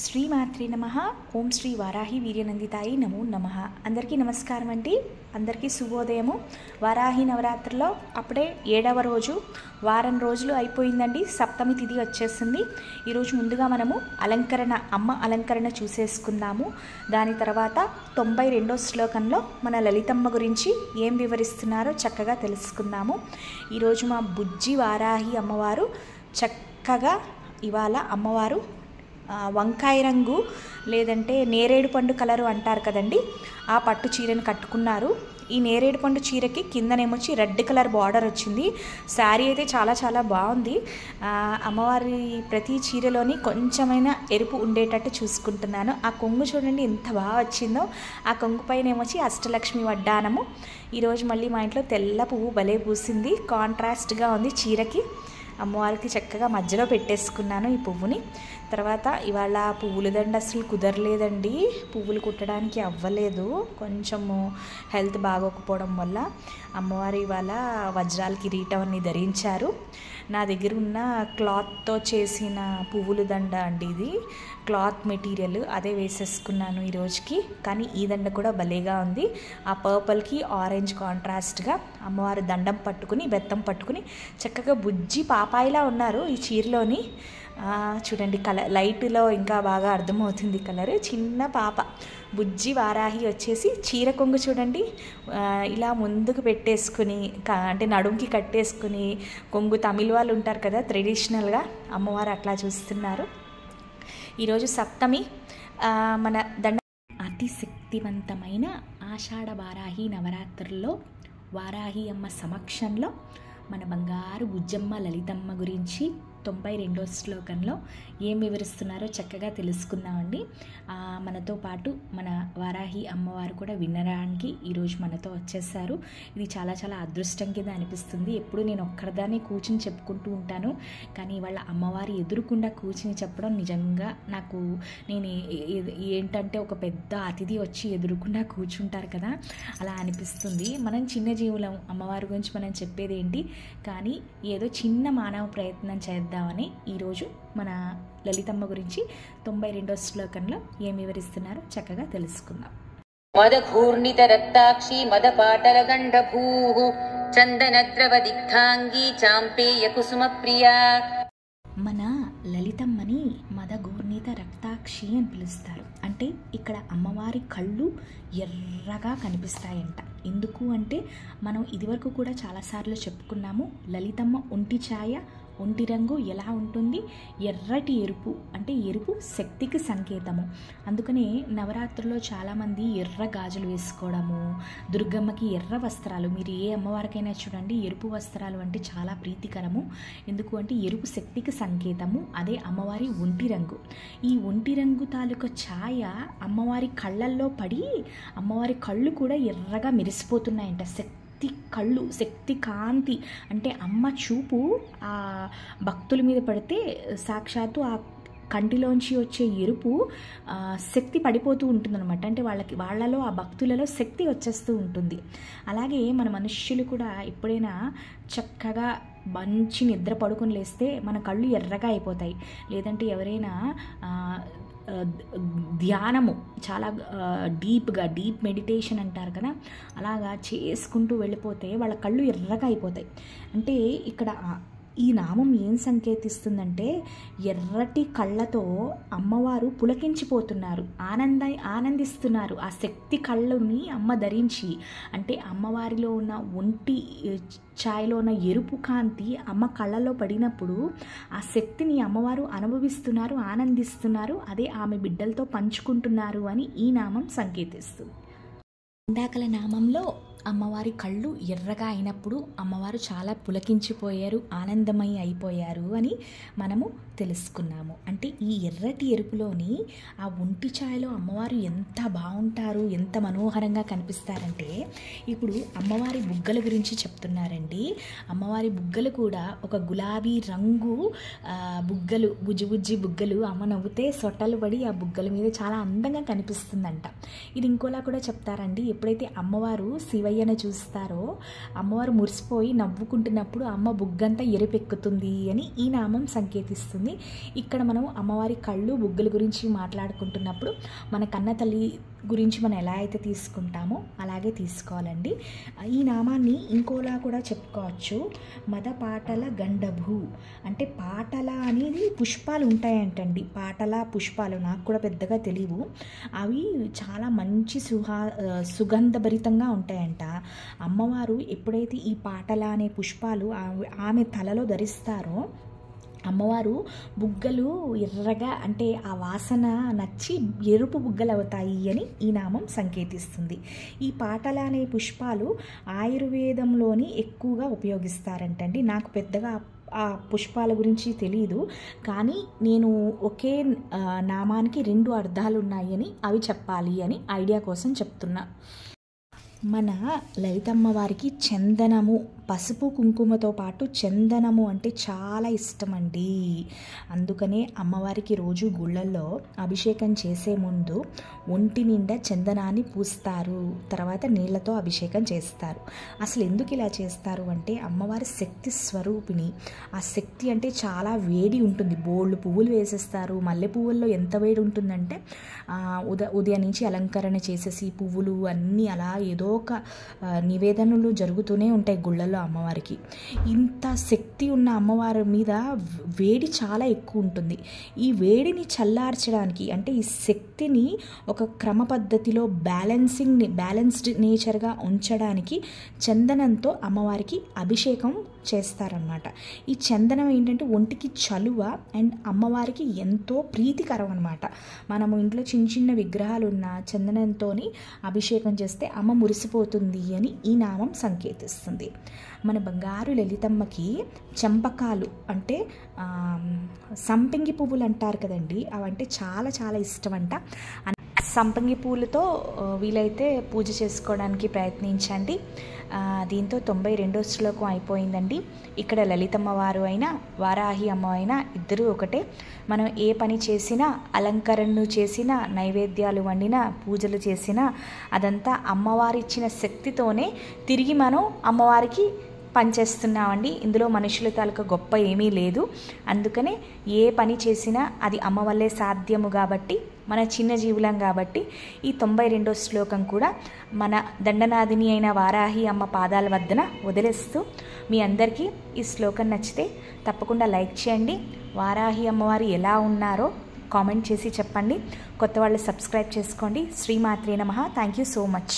శ్రీమాత్రే నమః. ఓం శ్రీ వారాహి వీర్యనందితాయి నమో నమః. అందరికీ నమస్కారం అండి. అందరికీ శుభోదయము. వారాహి నవరాత్రిలో అప్పుడే 7వ రోజు, వారం రోజులు అయిపోయిందండి. సప్తమి తిథి వచ్చేసింది. ఈరోజు ముందుగా మనము అమ్మ అలంకరణ చూసేసుకుందాము. దాని తర్వాత 92వ శ్లోకంలో మన లలితమ్మ గురించి ఏం వివరిస్తున్నారో చక్కగా తెలుసుకుందాము. ఈరోజు మా బుజ్జి వారాహి అమ్మవారు చక్కగా ఇవాళ అమ్మవారు వంకాయ రంగు లేదంటే నేరేడు పండు కలరు అంటారు కదండి, ఆ పట్టు చీరను కట్టుకున్నారు. ఈ నేరేడు పండు చీరకి కిందనేమొచ్చి రెడ్ కలర్ బార్డర్ వచ్చింది. శారీ అయితే చాలా చాలా బాగుంది. అమ్మవారి ప్రతి చీరలోని కొంచెమైనా ఎరుపు ఉండేటట్టు చూసుకుంటున్నాను. ఆ కొంగు చూడండి ఎంత బాగా వచ్చిందో. ఆ కొంగు పైన ఏమొచ్చి అష్టలక్ష్మి వడ్డానము. ఈరోజు మళ్ళీ మా ఇంట్లో తెల్ల పువ్వు భలే పూసింది, కాంట్రాస్ట్గా ఉంది చీరకి. అమ్మవారికి చక్కగా మధ్యలో పెట్టేసుకున్నాను ఈ పువ్వుని. తర్వాత ఇవాళ పువ్వుల దండ అసలు కుదరలేదండి, పువ్వులు కుట్టడానికి అవ్వలేదు. కొంచెము హెల్త్ బాగోకపోవడం వల్ల అమ్మవారు ఇవాళ వజ్రాల కిరీటం అన్ని ధరించారు. నా దగ్గర ఉన్న క్లాత్తో చేసిన పువ్వుల దండ అండి, ఇది క్లాత్ మెటీరియల్, అదే వేసేసుకున్నాను ఈ రోజుకి. కానీ ఈ దండ కూడా భలేగా ఉంది. ఆ పర్పుల్కి ఆరెంజ్ కాంట్రాస్ట్గా అమ్మవారు దండం పట్టుకుని బెత్తం పట్టుకుని చక్కగా బుజ్జి పాపాయిలా ఉన్నారు ఈ చీరలోని. చూడండి కలర్ లైట్లో ఇంకా బాగా అర్థమవుతుంది కలర్. చిన్న పాప బుజ్జి వారాహి వచ్చేసి చీర కొంగు చూడండి ఇలా ముందుకు పెట్టేసుకుని, అంటే నడుంకి కట్టేసుకుని, కొంగు తమిళ వాళ్ళు ఉంటారు కదా ట్రెడిషనల్గా, అమ్మవారు అట్లా చూస్తున్నారు. ఈరోజు సప్తమి. మన అతి శక్తివంతమైన ఆషాఢ వారాహి నవరాత్రుల్లో వారాహి అమ్మ సమక్షంలో మన బంగారు బుజ్జమ్మ లలితమ్మ గురించి 92వ శ్లోకంలో ఏం వివరిస్తున్నారో చక్కగా తెలుసుకుందామండి. మనతో పాటు మన వారాహి అమ్మవారు కూడా వినడానికి ఈరోజు మనతో వచ్చేసారు. ఇది చాలా చాలా అదృష్టం కింద అనిపిస్తుంది. ఎప్పుడు నేను ఒక్కరిదాన్ని కూర్చుని చెప్పుకుంటూ ఉంటాను, కానీ వాళ్ళ అమ్మవారి ఎదురుకుండా కూర్చుని చెప్పడం నిజంగా నాకు ఏంటంటే ఒక పెద్ద అతిథి వచ్చి ఎదురుకుండా కూర్చుంటారు కదా, అలా అనిపిస్తుంది. మనం చిన్న జీవులం, అమ్మవారి గురించి మనం చెప్పేది ఏంటి, కానీ ఏదో చిన్న మానవ ప్రయత్నం చేద్దామని ఈరోజు మన లలితమ్మ గురించి 92వ శ్లోకంలో ఏం వివరిస్తున్నారో చక్కగా తెలుసుకుందాం. మదఘూర్ణిత రక్తాక్షి మదపాటల గండభూః చందనద్రవ దిగ్ధాంగీ చాంపేయ కుసుమ ప్రియా. మన లలితమ్మని మదఘూర్ణిత రక్తాక్షి అని పిలుస్తారు. అంటే ఇక్కడ అమ్మవారి కళ్ళు ఎర్రగా కనిపిస్తాయంట. ఎందుకు అంటే మనం ఇదివరకు కూడా చాలాసార్లు చెప్పుకున్నాము, లలితమ్మ ఒంటి ఛాయ, ఒంటి రంగు ఎలా ఉంటుంది, ఎర్రటి ఎరుపు. అంటే ఎరుపు శక్తికి సంకేతము. అందుకనే నవరాత్రుల్లో చాలామంది ఎర్ర గాజులు వేసుకోవడము, దుర్గమ్మకి ఎర్ర వస్త్రాలు, మీరు ఏ అమ్మవారికైనా చూడండి ఎరుపు వస్త్రాలు అంటే చాలా ప్రీతికరము. ఎందుకు అంటే ఎరుపు శక్తికి సంకేతము. అదే అమ్మవారి ఒంటి రంగు. ఈ ఒంటి రంగు తాలూకా ఛాయ అమ్మవారి కళ్ళల్లో పడి అమ్మవారి కళ్ళు కూడా ఎర్రగా మెరిసిపోతున్నాయంట. కళ్ళు శక్తి కాంతి, అంటే అమ్మ చూపు ఆ భక్తుల మీద పడితే సాక్షాత్తు ఆ కంటిలోంచి వచ్చే ఎరుపు శక్తి పడిపోతూ ఉంటుందన్నమాట. అంటే వాళ్ళలో ఆ భక్తులలో శక్తి వచ్చేస్తూ ఉంటుంది. అలాగే మన మనుష్యులు కూడా ఎప్పుడైనా చక్కగా మంచి నిద్ర పడుకొని లేస్తే మన కళ్ళు ఎర్రగా అయిపోతాయి. లేదంటే ఎవరైనా ధ్యానము చాలా డీప్ మెడిటేషన్ అంటారు కదా, అలాగా చేసుకుంటూ వెళ్ళిపోతే వాళ్ళ కళ్ళు ఎర్రగా అయిపోతాయి. అంటే ఇక్కడ ఈ నామం ఏం సంకేతిస్తుందంటే ఎర్రటి కళ్ళతో అమ్మవారు పులకించిపోతున్నారు, ఆనందిస్తున్నారు. ఆ శక్తి కళ్ళని అమ్మ ధరించి, అంటే అమ్మవారిలో ఉన్న ఒంటి ఛాయలో ఉన్న ఎరుపు కాంతి అమ్మ కళ్ళలో పడినప్పుడు ఆ శక్తిని అమ్మవారు అనుభవిస్తున్నారు, ఆనందిస్తున్నారు. అదే ఆమె బిడ్డలతో పంచుకుంటున్నారు అని ఈ నామం సంకేతిస్తుంది. ఇందాకల నామంలో అమ్మవారి కళ్ళు ఎర్రగా అయినప్పుడు అమ్మవారు చాలా పులకించిపోయారు, ఆనందమై అయిపోయారు అని మనము తెలుసుకున్నాము. అంటే ఈ ఎర్రటి ఎరుపులోని ఆ ఒంటి ఛాయలో అమ్మవారు ఎంత బాగుంటారు, ఎంత మనోహరంగా కనిపిస్తారంటే ఇప్పుడు అమ్మవారి బుగ్గల గురించి చెప్తున్నారండి. అమ్మవారి బుగ్గలు కూడా ఒక గులాబీ రంగు బుగ్గలు, బుజ్జి బుగ్గలు. అమ్మ నవ్వుతే సొట్టలు పడి ఆ బుగ్గల మీద చాలా అందంగా కనిపిస్తుందంట. ఇది ఇంకోలా కూడా చెప్తారండి. ఎప్పుడైతే అమ్మవారు శివయ్యను చూస్తారో అమ్మవారు మురిసిపోయి నవ్వుకుంటున్నప్పుడు అమ్మ బుగ్గంతా ఎరుపెక్కుతుంది అని ఈ నామం సంకేతిస్తుంది. ఇక్కడ మనం అమ్మవారి కళ్ళు బుగ్గల గురించి మాట్లాడుకుంటున్నప్పుడు మన కన్న తల్లి గురించి మనం ఎలా అయితే తీసుకుంటామో అలాగే తీసుకోవాలండి. ఈ నామాన్ని ఇంకోలా కూడా చెప్పుకోవచ్చు, మదపాటల గండభూ అంటే పాటల అనేది పుష్పాలు ఉంటాయంటండి. పాటల పుష్పాలు నాకు కూడా పెద్దగా తెలియవు, అవి చాలా మంచి సుగంధభరితంగా ఉంటాయంట. అమ్మవారు ఎప్పుడైతే ఈ పాటల అనే పుష్పాలు ఆమె తలలో ధరిస్తారో అమ్మవారు బుగ్గలు ఎర్రగా అంటే ఆ వాసన నచ్చి ఎరుపు బుగ్గలు అవుతాయి అని ఈ నామం సంకేతిస్తుంది. ఈ పాటల అనే పుష్పాలు ఆయుర్వేదంలోని ఎక్కువగా ఉపయోగిస్తారంటండి. నాకు పెద్దగా ఆ పుష్పాల గురించి తెలియదు, కానీ నేను ఒకే నామానికి 2 అర్థాలు ఉన్నాయని అవి చెప్పాలి అని ఐడియా కోసం చెప్తున్నా. మన లలితమ్మ వారికి చందనము, పసుపు కుంకుమతో పాటు చందనము అంటే చాలా ఇష్టం అండి. అందుకనే అమ్మవారికి రోజు గుళ్ళల్లో అభిషేకం చేసే ముందు ఒంటి నిండా చందనాన్ని పూస్తారు, తర్వాత నీళ్లతో అభిషేకం చేస్తారు. అసలు ఎందుకు ఇలా చేస్తారు అంటే అమ్మవారి శక్తి స్వరూపిణి. ఆ శక్తి అంటే చాలా వేడి ఉంటుంది, బోళ్ళు పువ్వులు వేసేస్తారు. మల్లె పువ్వుల్లో ఎంత వేడి ఉంటుందంటే ఉదయం నుంచి అలంకరణ చేసేసి పువ్వులు అన్నీ అలా ఏదో ఒక నివేదనలు జరుగుతూనే ఉంటాయి గుళ్ళల్లో అమ్మవారికి. ఇంత శక్తి ఉన్న అమ్మవారి మీద వేడి చాలా ఎక్కువ ఉంటుంది. ఈ వేడిని చల్లార్చడానికి అంటే ఈ శక్తిని ఒక క్రమ పద్ధతిలో బ్యాలెన్స్డ్ నేచర్గా ఉంచడానికి చందనంతో అమ్మవారికి అభిషేకం చేస్తారనమాట. ఈ చందనం ఏంటంటే ఒంటికి చలువ అండ్ అమ్మవారికి ఎంతో ప్రీతికరం అనమాట. మనము ఇంట్లో చిన్న చిన్న విగ్రహాలు ఉన్న చందనంతో అభిషేకం చేస్తే అమ్మ మురిసిపోతుంది అని ఈ నామం సంకేతిస్తుంది. మన బంగారు లలితమ్మకి చంపకాలు అంటే సంపంగి పువ్వులు అంటారు కదండి, అవంటే చాలా చాలా ఇష్టం అంట. సంపంగి పూలతో వీలైతే పూజ చేసుకోవడానికి ప్రయత్నించండి. దీంతో 92వ శ్లోకం అయిపోయిందండి. ఇక్కడ లలితమ్మ వారు అయినా వారాహి అమ్మ అయినా ఇద్దరూ ఒకటే. మనం ఏ పని చేసినా, అలంకరణను చేసినా, నైవేద్యాలు వండినా, పూజలు చేసినా అదంతా అమ్మవారి ఇచ్చిన శక్తితోనే తిరిగి మనం అమ్మవారికి పనిచేస్తున్నామండి. ఇందులో మనుషుల తాలూకా గొప్ప ఏమీ లేదు. అందుకనే ఏ పని చేసినా అది అమ్మ వల్లే సాధ్యము కాబట్టి, మన చిన్న జీవులం కాబట్టి ఈ 92వ శ్లోకం కూడా మన దండనాదిని అయిన వారాహి అమ్మ పాదాల వద్దన వదిలేస్తూ మీ అందరికీ ఈ శ్లోకం నచ్చితే తప్పకుండా లైక్ చేయండి. వారాహి అమ్మవారు ఎలా ఉన్నారో కామెంట్ చేసి చెప్పండి. కొత్త వాళ్ళు సబ్స్క్రైబ్ చేసుకోండి. శ్రీమాత్రే నమః. Thank you so much.